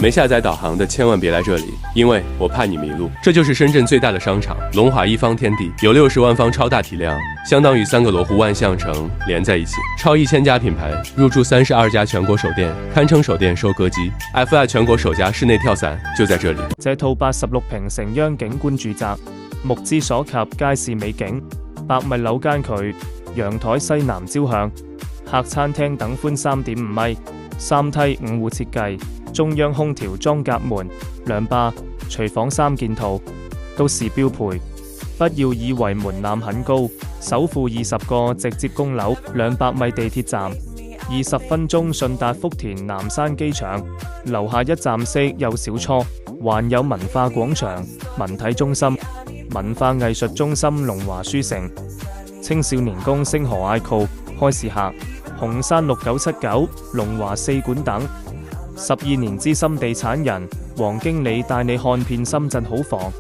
没下载导航的千万别来这里，因为我怕你迷路。这就是深圳最大的商场龙华一方天地，有60万方超大体量，相当于3个罗湖万象城连在一起，超1000家品牌，入驻32家全国首店，堪称首店收割機。FI 全國首家室內跳傘就在這裡。這套86平成央景觀住宅，目之所及皆是美景，100米樓間距，陽台西南朝向，客餐廳等寬3.5米，3梯5戶設計，中央空調裝隔門，2吧，廚房3件套，都是標配。不要以為門檻很高，首付20個直接供樓，200米地鐵站，20分鐘順達福田南山機場，樓下一站式有小初，還有文化廣場、文體中心、文化藝術中心龍華書城、青少年宮星河 ICO 開市客、紅山6979、龍華4館等。12年資深地產人黃經理帶你看遍深圳好房。